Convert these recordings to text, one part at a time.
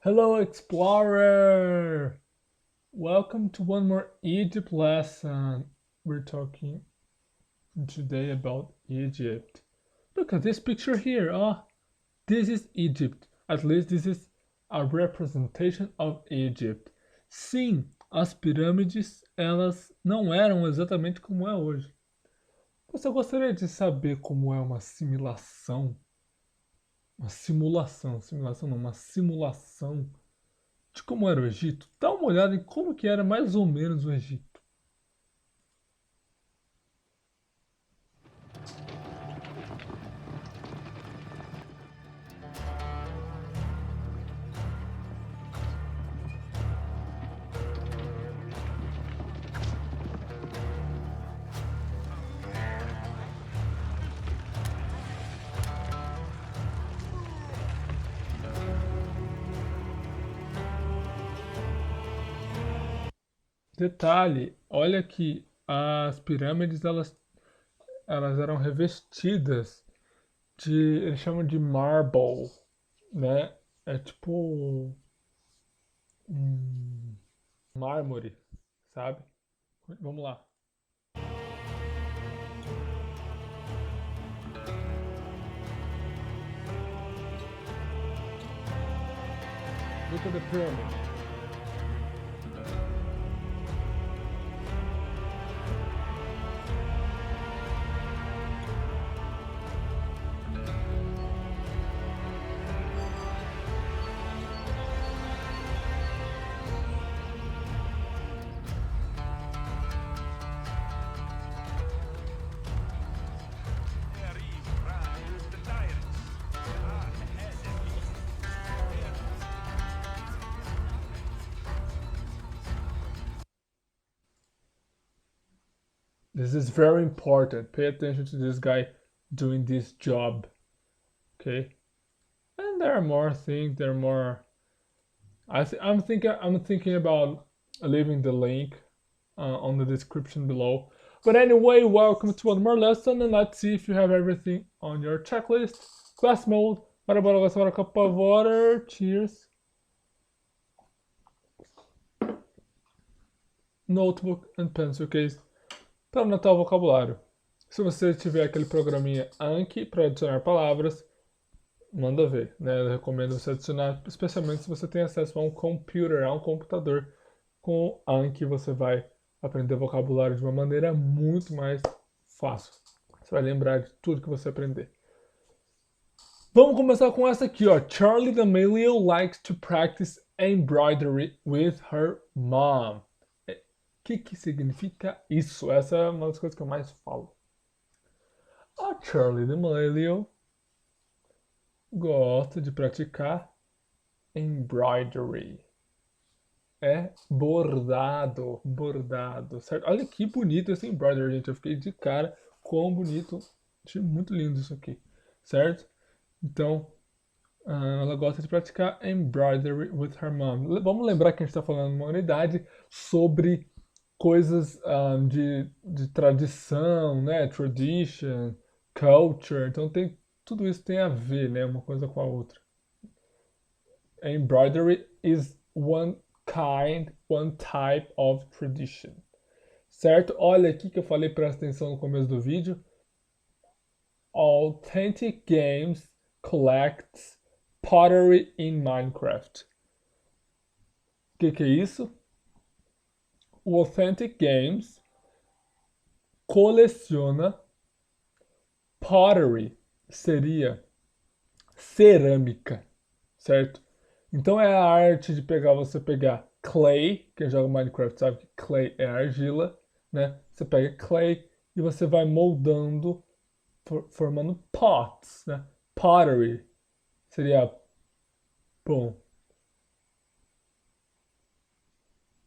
Hello, explorer! Welcome to one more Egypt lesson. We're talking today about Egypt. Look at this picture here. This is Egypt. At least this is a representation of Egypt. Sim, as pirâmides, elas não eram exatamente como é hoje. Você gostaria de saber como é uma simulação? Simulação não, uma simulação de como era o Egito, dá uma olhada em como que era mais ou menos o Egito. Detalhe, olha que as pirâmides elas eram revestidas de, eles chamam de marble, né? É tipo mármore, sabe? Vamos lá. Look at the pyramid. This is very important. Pay attention to this guy doing this job. Okay? And there are more things, there are more I'm thinking about leaving the link on the description below. But anyway, welcome to one more lesson, and let's see if you have everything on your checklist. Class mode. Bora agora a cup of water. Cheers. Notebook and pencil case para anotar o vocabulário. Se você tiver aquele programinha Anki para adicionar palavras, manda ver, né? Eu recomendo você adicionar, especialmente se você tem acesso a um computer, a um computador. Com o Anki você vai aprender vocabulário de uma maneira muito mais fácil. Você vai lembrar de tudo que você aprender. Vamos começar com essa aqui, ó. Charlie D'Amelio likes to practice embroidery with her mom. O que significa isso? Essa é uma das coisas que eu mais falo. A Charlie D'Amelio gosta de praticar embroidery. É bordado, certo? Olha que bonito esse embroidery, gente. Eu fiquei de cara, quão bonito. Achei muito lindo isso aqui, certo? Então, ela gosta de praticar embroidery with her mom. Vamos lembrar que a gente está falando numa unidade sobre coisas de tradição, né? Tradition, culture. Então, tudo isso tem a ver, né? Uma coisa com a outra. Embroidery is one type of tradition. Certo? Olha aqui que eu falei, presta atenção no começo do vídeo. Authentic Games collects pottery in Minecraft. O que é isso? O Authentic Games coleciona pottery, seria cerâmica, certo? Então é a arte de você pegar clay, quem joga Minecraft sabe que clay é argila, né? Você pega clay e você vai moldando, formando pots, né? Pottery seria, bom,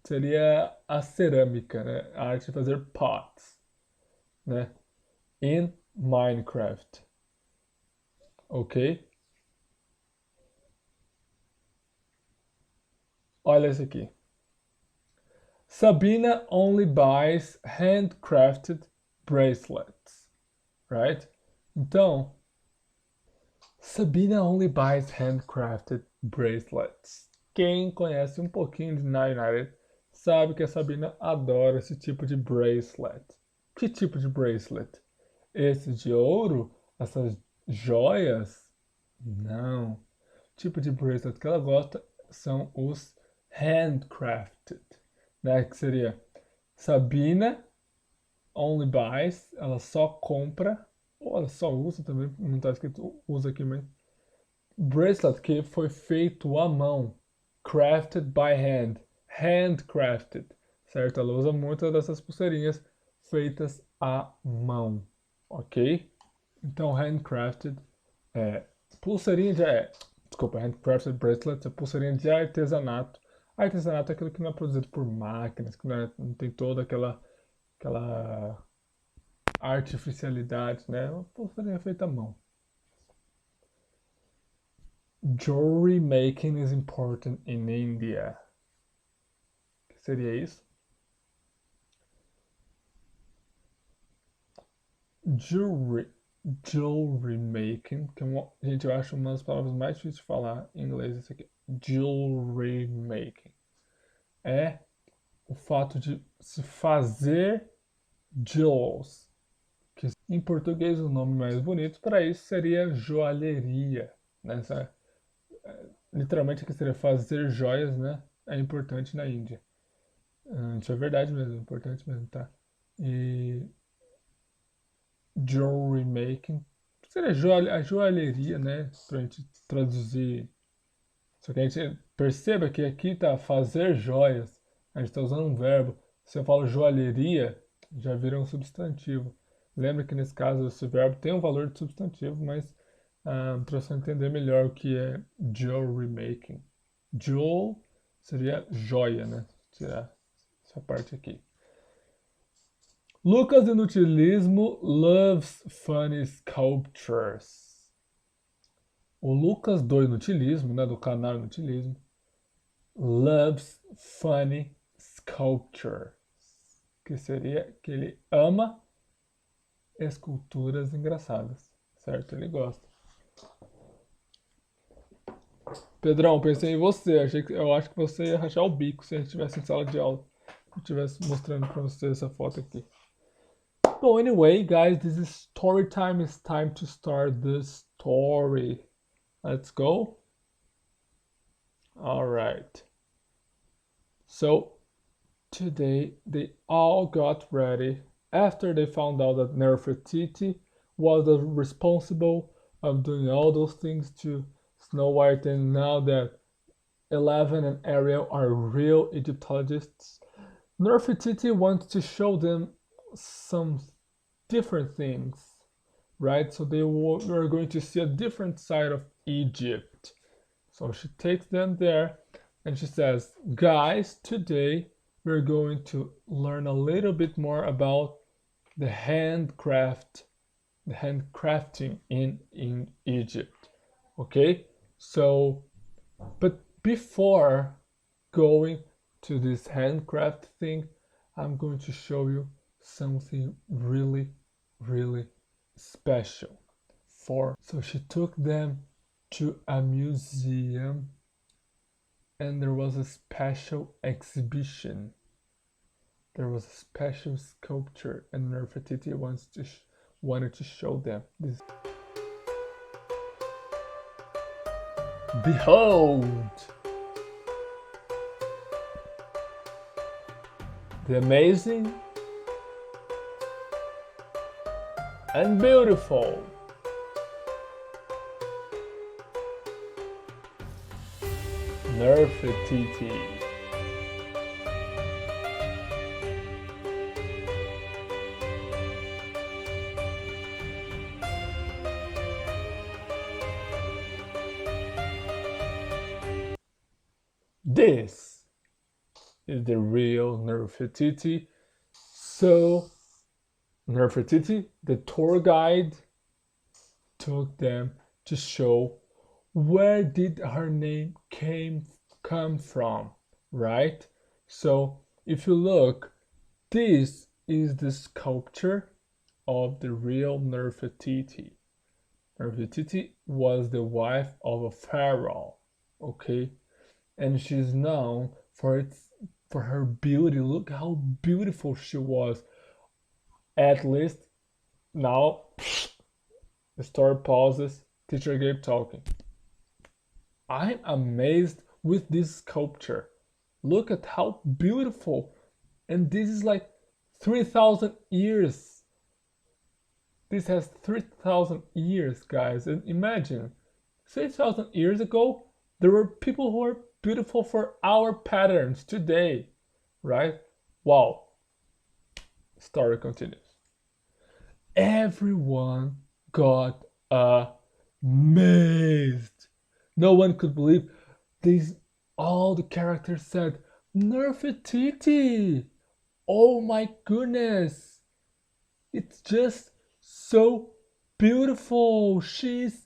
seria a cerâmica, né? A arte de fazer pots, né? In Minecraft, ok? Olha esse aqui. Sabina only buys handcrafted bracelets, right? Então, Sabina only buys handcrafted bracelets. Quem conhece um pouquinho de United sabe que a Sabina adora esse tipo de bracelet. Que tipo de bracelet? Esse de ouro? Essas joias? Não. O tipo de bracelet que ela gosta são os handcrafted, né? Que seria Sabina only buys, ela só compra, ou ela só usa também, não está escrito usa aqui, mas bracelet que foi feito à mão, crafted by hand, handcrafted, certo? Ela usa muitas dessas pulseirinhas feitas à mão, ok? Então, handcrafted é pulseirinha de. Desculpa, handcrafted bracelet é pulseirinha de artesanato. Artesanato é aquilo que não é produzido por máquinas, que não tem toda aquela artificialidade, né? Uma pulseirinha feita à mão. Jewelry making is important in India. O que seria isso? Jewelry making, que é gente, eu acho uma das palavras mais difíceis de falar em inglês isso aqui. Jewelry making. É o fato de se fazer jewels. Que em português o nome mais bonito para isso seria joalheria. Né? Literalmente que seria fazer joias, né? É importante na Índia. Isso é verdade mesmo, é importante mesmo, tá? E jewelry making seria a joalheria, né? Pra gente traduzir. Só que a gente perceba que aqui tá fazer joias. A gente está usando um verbo. Se eu falo joalheria, já vira um substantivo. Lembra que nesse caso esse verbo tem um valor de substantivo, mas para você entender melhor o que é jewelry making. Jewel seria joia, né? Tirar essa parte aqui. Lucas Inutilismo loves funny sculptures. O Lucas do Inutilismo, né, do canal Inutilismo, loves funny sculpture, que seria que ele ama esculturas engraçadas, certo? Ele gosta. Pedrão, pensei em você, eu acho que você ia rachar o bico se a gente estivesse em sala de aula. Eu estivesse mostrando para você essa foto aqui. So anyway, guys, this is story time. It's time to start the story. Let's go. All right. So today they all got ready after they found out that Nefertiti was the responsible of doing all those things to Snow White, and now that Eleven and Ariel are real Egyptologists, Nefertiti wants to show them some different things, right? So they were going to see a different side of Egypt. So she takes them there and she says, guys, today we're going to learn a little bit more about the handcrafting in Egypt. Okay? So, but before going to this handcraft thing, I'm going to show you something really, really special. So she took them to a museum and there was a special exhibition. There was a special sculpture and Nefertiti wanted to show them this. Behold! The amazing and beautiful Nefertiti. This is the real Nefertiti. So Nefertiti, the tour guide, took them to show where did her name come from, right? So if you look, this is the sculpture of the real Nefertiti. Nefertiti was the wife of a pharaoh, okay? and she's known for her beauty. Look how beautiful she was. At least now the story pauses. Teacher Gabe talking. I'm amazed with this sculpture. Look at how beautiful. And this is like 3,000 years. This has 3,000 years, guys. And imagine, 3,000 years ago, there were people who are beautiful for our patterns today, right? Wow. Story continues. Everyone got amazed. No one could believe these. All the characters said, Nerfititi! Oh my goodness! It's just so beautiful. She's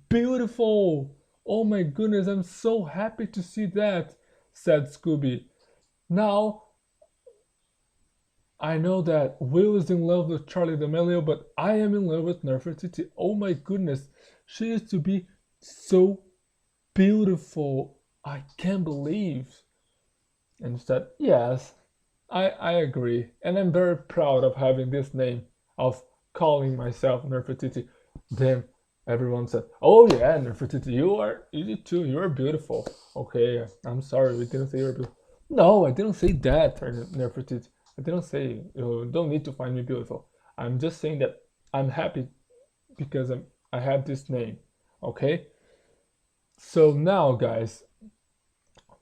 beautiful. Oh my goodness, I'm so happy to see that, said Scooby. Now, I know that Will is in love with Charlie D'Amelio, but I am in love with Nefertiti. Oh my goodness, she used to be so beautiful. I can't believe. And she said, yes, I agree. And I'm very proud of having this name, of calling myself Nefertiti. Then everyone said, oh yeah, Nefertiti, you too, you are beautiful. Okay, I'm sorry, we didn't say you were beautiful. No, I didn't say that, Nefertiti. I didn't say you don't need to find me beautiful. I'm just saying that I'm happy because I have this name. Okay? So now, guys,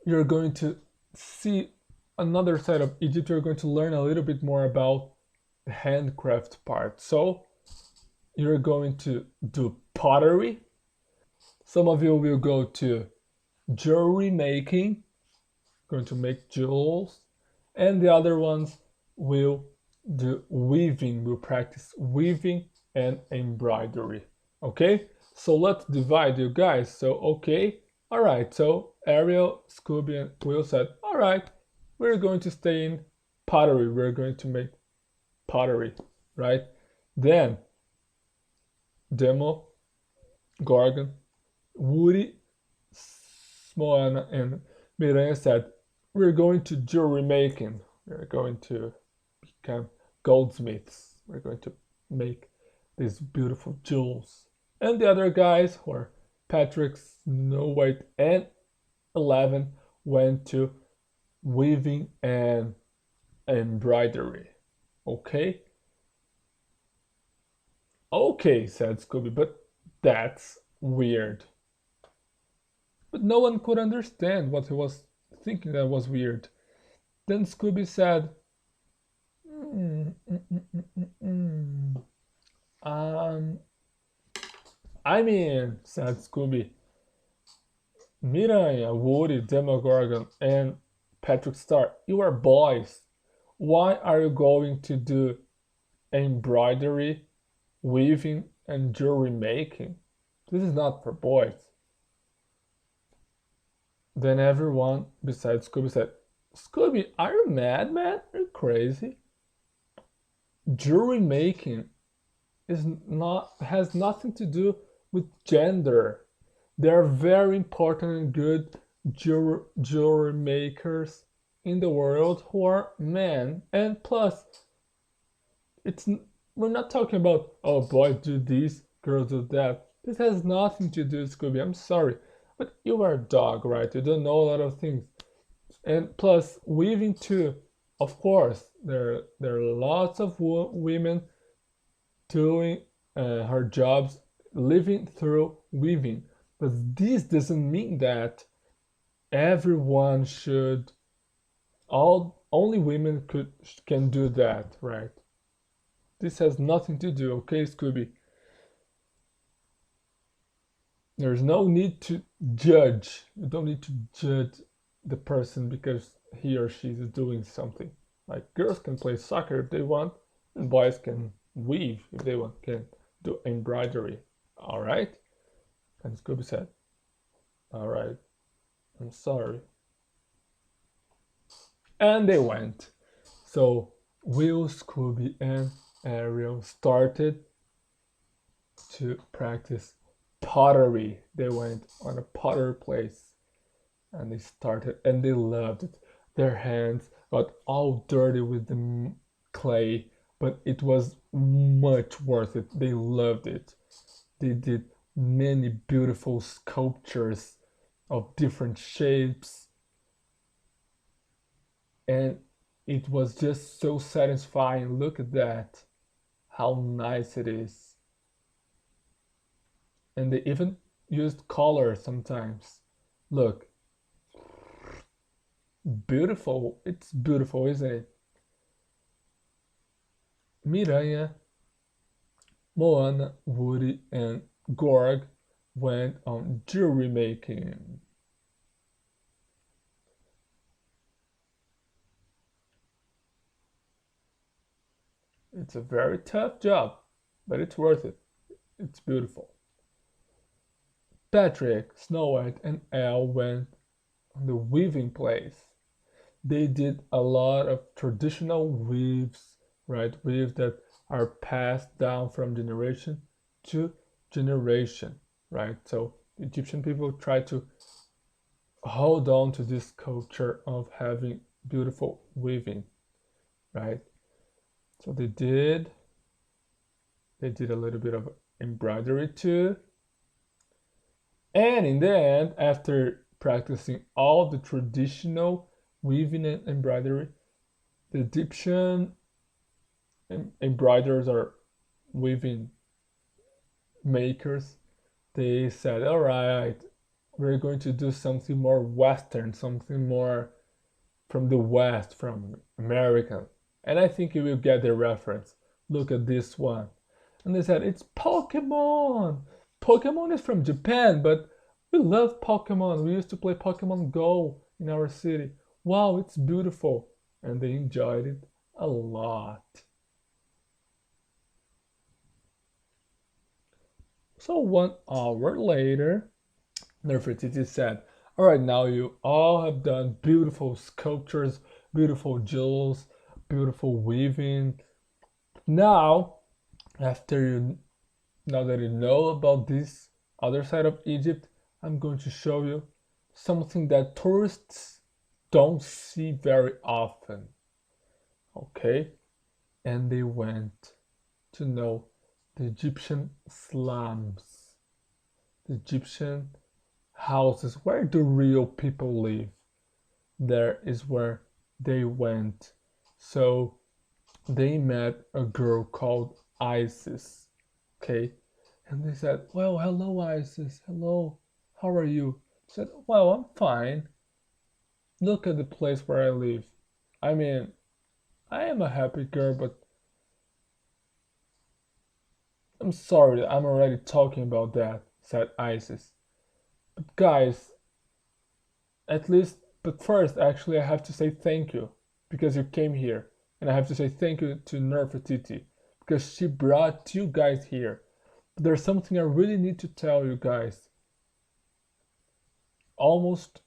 you're going to see another side of Egypt. You're going to learn a little bit more about the handcraft part. So you're going to do pottery. Some of you will go to jewelry making, going to make jewels, and the other ones will do weaving. We'll practice weaving and embroidery. Okay, so let's divide, you guys. So okay, all right, so Ariel, Scooby, and Will said, all right, we're going to stay in pottery. We're going to make pottery, right? Then Demo, Gorgon, Woody, Smoana, and Miranha said, we're going to jewelry making. We're going to become goldsmiths. We're going to make these beautiful jewels. And the other guys, who are Patrick, Snow White, and 11, went to weaving and embroidery. Okay? Okay, said Scooby, but that's weird. But no one could understand what he was thinking that was weird. Then Scooby said, I mean, said Scooby, Miranha, Woody, Demogorgon, and Patrick Star, you are boys. Why are you going to do embroidery, weaving, and jewelry making? This is not for boys. Then everyone besides Scooby said, Scooby, are you mad, man? Are you crazy? Jewelry making has nothing to do with gender. There are very important and good jewelry makers in the world who are men. And plus, we're not talking about, oh, boys do this, girls do that. This has nothing to do with Scooby. I'm sorry, but you are a dog, right? You don't know a lot of things. And plus, weaving too. Of course, there are lots of women doing her jobs, living through weaving. But this doesn't mean that everyone should, only women can do that, right? This has nothing to do, okay, Scooby? There's no need to judge. You don't need to judge the person because he or she is doing something. Like girls can play soccer if they want, and boys can weave if they want, can do embroidery. All right? And Scooby said, all right, I'm sorry. And they went. So Will, Scooby, and Ariel started to practice pottery. They went on a potter place. And they started and they loved it. Their hands got all dirty with the clay, but it was much worth it. They loved it. They did many beautiful sculptures of different shapes, and it was just so satisfying. Look at that, how nice it is. And they even used color sometimes. Look, beautiful. It's beautiful, isn't it? Miranha, Moana, Woody, and Gorg went on jewelry making. It's a very tough job, but it's worth it. It's beautiful. Patrick, Snow White, and Elle went on the weaving place. They did a lot of traditional weaves, right? Weaves that are passed down from generation to generation, right? So Egyptian people try to hold on to this culture of having beautiful weaving, right? So they did a little bit of embroidery too. And in the end, after practicing all the traditional weaving and embroidery, the Egyptian embroiderers or weaving makers, they said, all right, we're going to do something more Western, something more from the West, from American. And I think you will get the reference. Look at this one. And they said, it's Pokemon. Pokemon is from Japan, but we love Pokemon. We used to play Pokemon Go in our city. Wow, it's beautiful. And they enjoyed it a lot. So 1 hour later, Nefertiti said, all right, now you all have done beautiful sculptures, beautiful jewels, beautiful weaving. Now, after you, now that you know about this other side of Egypt, I'm going to show you something that tourists don't see very often. Okay? And they went to know the Egyptian slums, the Egyptian houses where the real people live. There is where they went. So they met a girl called Isis. Okay? And they said, well, hello, Isis. Hello. How are you? She said, well, I'm fine. Look at the place where I live. I mean, I am a happy girl, but I'm sorry, I'm already talking about that, said Isis. But guys, at least, but first, actually, I have to say thank you because you came here. And I have to say thank you to Nefertiti because she brought you guys here. But there's something I really need to tell you guys. Almost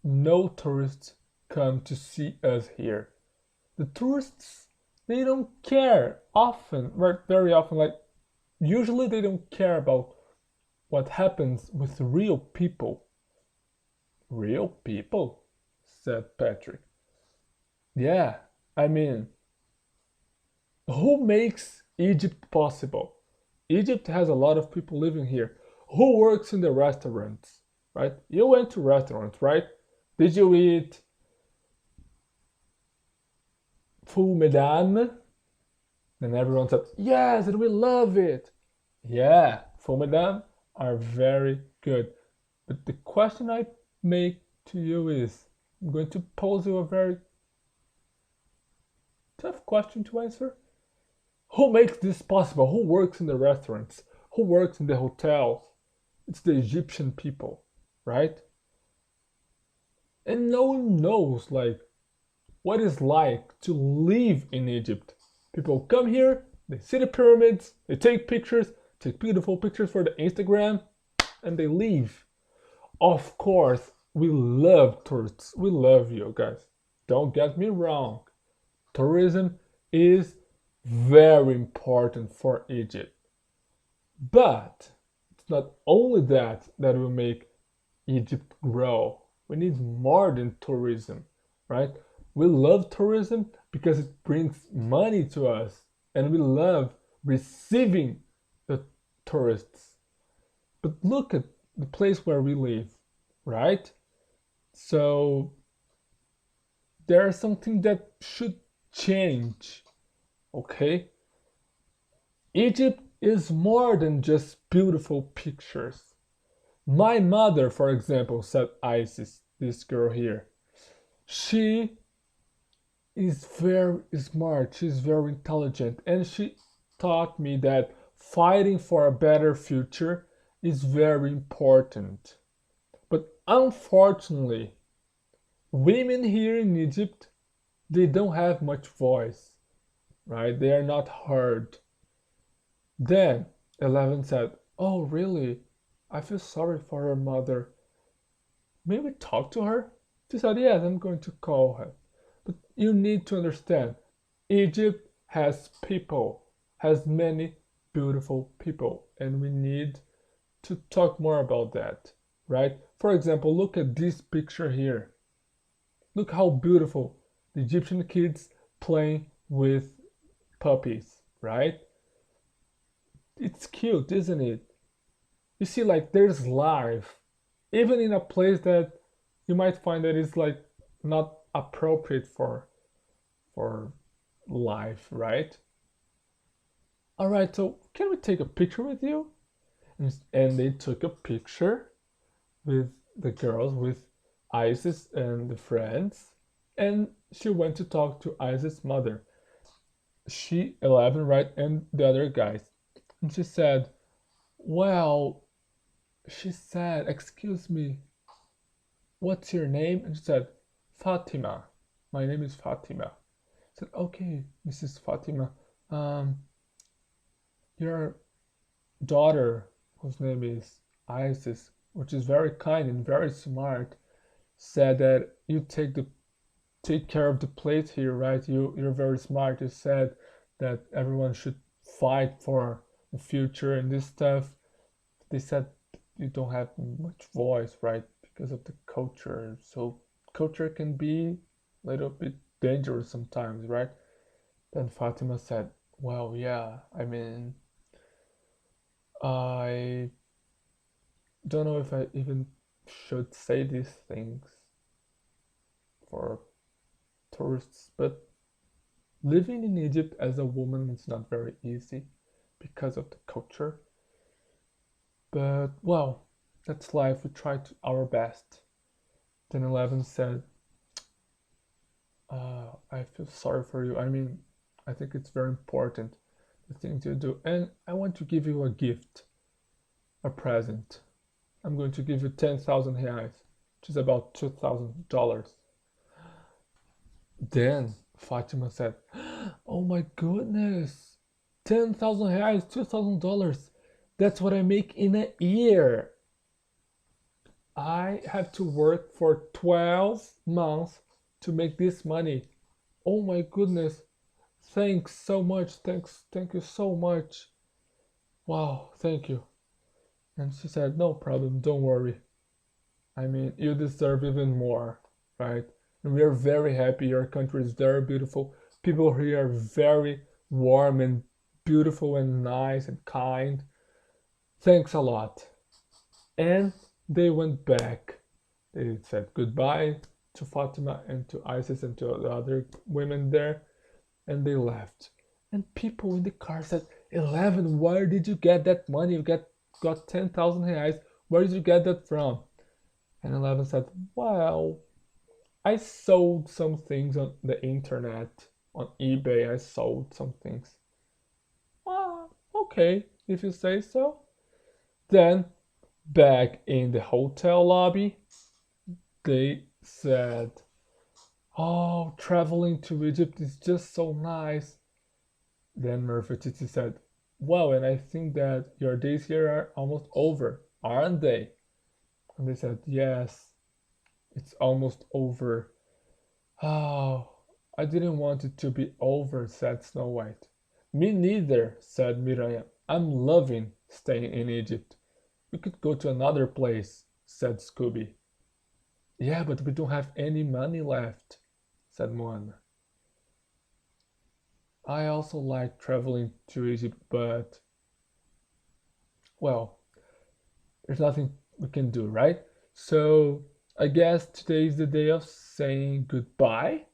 no tourists come to see us here. The tourists, they don't care often, very often, like usually they don't care about what happens with real people. Real people? Said Patrick. Yeah, I mean, who makes Egypt possible? Egypt has a lot of people living here. Who works in the restaurants, right? You went to restaurants, right? Did you eat fou mesdames? And everyone said, yes, and we love it. Yeah, fou mesdames are very good. But the question I make to you is, I'm going to pose you a very tough question to answer. Who makes this possible? Who works in the restaurants? Who works in the hotels? It's the Egyptian people, right? And no one knows like what it's like to live in Egypt. People come here, they see the pyramids, they take pictures, take beautiful pictures for the Instagram, and they leave. Of course, we love tourists. We love you guys. Don't get me wrong. Tourism is very important for Egypt. But it's not only that that will make Egypt grow. We need more than tourism, right? We love tourism because it brings money to us, and we love receiving the tourists. But look at the place where we live, right? So there is something that should change, okay? Egypt is more than just beautiful pictures. My mother, for example, said Isis, this girl here, she is very smart, she's very intelligent, and she taught me that fighting for a better future is very important. But unfortunately, women here in Egypt, they don't have much voice, right? They are not heard. Then 11 said, "Oh, really? I feel sorry for her mother. May we talk to her?" She said, "Yes, I'm going to call her. But you need to understand, Egypt has people, has many beautiful people, and we need to talk more about that, right? For example, look at this picture here. Look how beautiful the Egyptian kids playing with puppies, right? It's cute, isn't it? You see, like there's life, even in a place that you might find that is like not appropriate for life, right? All right, so can we take a picture with you? And they took a picture with the girls, with Isis and the friends, and she went to talk to Isis' mother. She 11, right, and the other guys. And she said, "Well," she said, "excuse me, what's your name?" And she said, "Fatima. My name is Fatima." I said, "Okay, Mrs. Fatima, um, your daughter, whose name is Isis, which is very kind and very smart, said that you take care of the place here, right? You're very smart. You said that everyone should fight for the future and this stuff." They said you don't have much voice, right? Because of the culture. So culture can be a little bit dangerous sometimes, right? Then Fatima said, "Well, yeah, I mean, I don't know if I even should say these things for tourists, but living in Egypt as a woman is not very easy because of the culture. But well, that's life. We try to our best." Then 11 said, "I feel sorry for you. I mean, I think it's very important the thing to do, and I want to give you a gift, a present. I'm going to give you 10,000 reais, which is about $2,000. Then Fatima said, "Oh my goodness, 10,000 reais, $2,000. That's what I make in a year. I have to work for 12 months to make this money. Oh my goodness. Thanks so much. Thank you so much. Wow, thank you." And she said, "No problem, don't worry. I mean, you deserve even more, right? And we are very happy. Your country is very beautiful. People here are very warm and beautiful and nice and kind. Thanks a lot." And they went back. They said goodbye to Fatima and to Isis and to the other women there, and they left. And people in the car said, "11, where did you get that money? You got 10,000 reais. Where did you get that from?" And 11 said, "Well, I sold some things on the internet, on eBay. I sold some things." "Well, okay, if you say so." Then, back in the hotel lobby, they said, "Oh, traveling to Egypt is just so nice." Then Nefertiti said, "Well, and I think that your days here are almost over, aren't they?" And they said, "Yes, it's almost over." "Oh, I didn't want it to be over," said Snow White. "Me neither," said Miranha. "I'm loving staying in Egypt. We could go to another place," said Scooby. Yeah, but we don't have any money left, said Moana. I also like traveling to Egypt, but, well, there's nothing we can do, right? So I guess today is the day of saying goodbye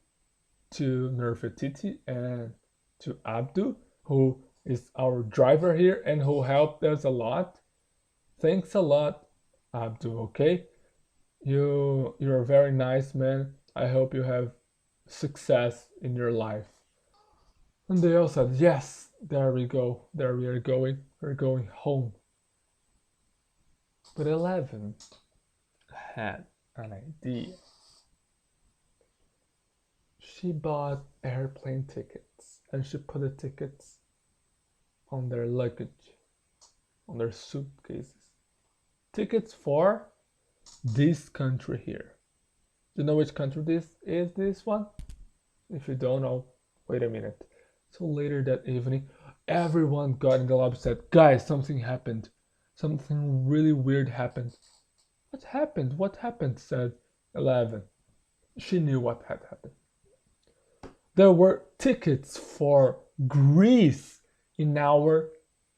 to Nerfetiti and to Abdu, who is our driver here and who helped us a lot. Thanks a lot, Abdu, okay? You're a very nice man. I hope you have success in your life. And they all said, yes, there we go. There we are going. We're going home. But 11 had an idea. She bought airplane tickets and she put the tickets on their luggage, on their suitcases. Tickets for this country here. Do you know which country this is, this one? If you don't know, wait a minute. So later that evening, everyone got in the lobby and said, guys, something happened. Something really weird happened. What happened? What happened? Said 11. She knew what had happened. There were tickets for Greece in our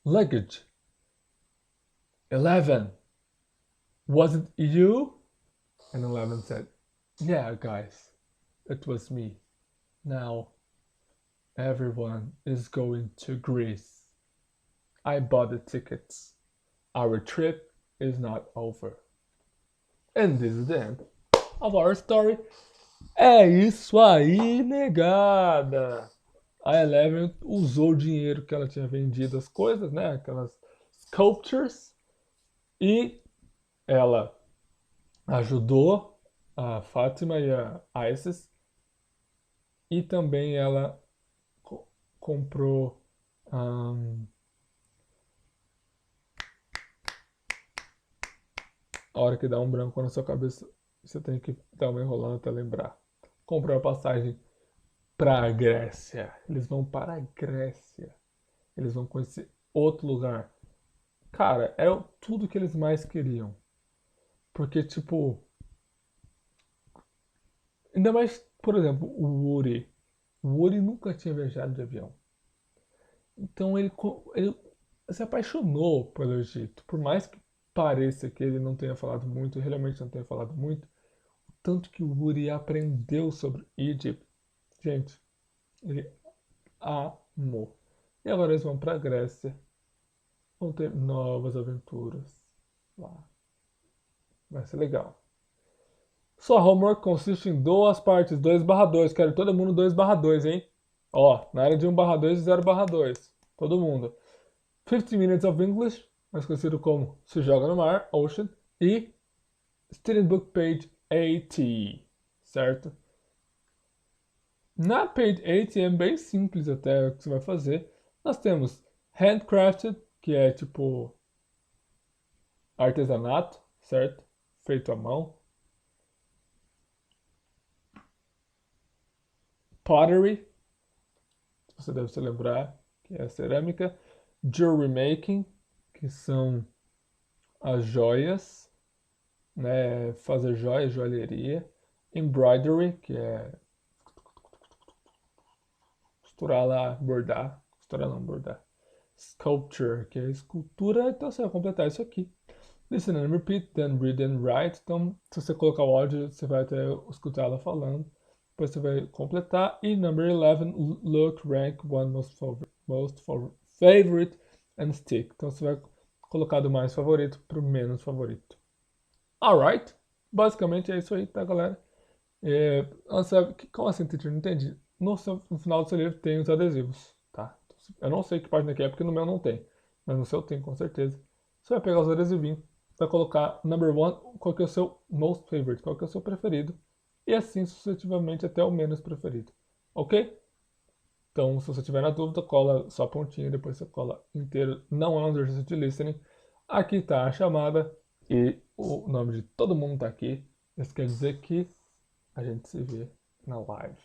luggage. 11. Wasn't you? And 11 said, yeah, guys, it was me. Now, everyone is going to Greece. I bought the tickets. Our trip is not over. And this is the end of our story. É isso aí, negada! A Eleven usou o dinheiro que ela tinha vendido as coisas, né? Aquelas sculptures. E ela ajudou a Fátima e a Isis. E também ela comprou a hora que dá um branco na sua cabeça, você tem que dar uma enrolada até lembrar. Comprou a passagem para a Grécia. Eles vão para a Grécia. Eles vão conhecer outro lugar. Cara, era tudo que eles mais queriam. Porque, tipo... Ainda mais, por exemplo, o Woody. O Woody nunca tinha viajado de avião. Então ele se apaixonou pelo Egito. Por mais que pareça que ele não tenha falado muito, realmente não tenha falado muito, o tanto que o Woody aprendeu sobre Egito, gente, ele amou. E agora eles vão para a Grécia, vão ter novas aventuras lá. Vai ser legal. Sua homework consiste em duas partes, 2/2. Quero todo mundo 2/2, hein? Ó, na área de 1/2 e 0/2. Todo mundo. 50 Minutes of English, mais conhecido como Se Joga no Mar, Ocean, e Student Book Page 80, certo? Na Page 80 é bem simples até o que você vai fazer. Nós temos Handcrafted, que é tipo artesanato, certo? Feito à mão. Pottery, você deve se lembrar, que é a cerâmica. Jewelry making, que são as joias, né? Fazer joias, joalheria. Embroidery, que é costurar lá, bordar. Costurar não, bordar. Sculpture, que é escultura. Então você vai completar isso aqui. Listen and repeat, then read and write. Então, se você colocar o áudio, você vai até escutar ela falando. Depois você vai completar. E number 11, look, rank, one most favorite and stick. Então você vai colocar do mais favorito para o menos favorito. Alright? Basicamente é isso aí, tá, galera? Nossa, como assim, teacher? Não entendi. No final do seu livro tem os adesivos, tá? Eu não sei que página que é, porque no meu não tem. Mas no seu tem, com certeza. Você vai pegar os adesivinhos, vai colocar number 1, qual que é o seu most favorite, qual que é o seu preferido. E assim sucessivamente até o menos preferido. Ok? Então, se você tiver na dúvida, cola só a pontinha, depois você cola inteiro. Não é um exercício de listening. Aqui está a chamada e o nome de todo mundo está aqui. Isso quer dizer que a gente se vê na live.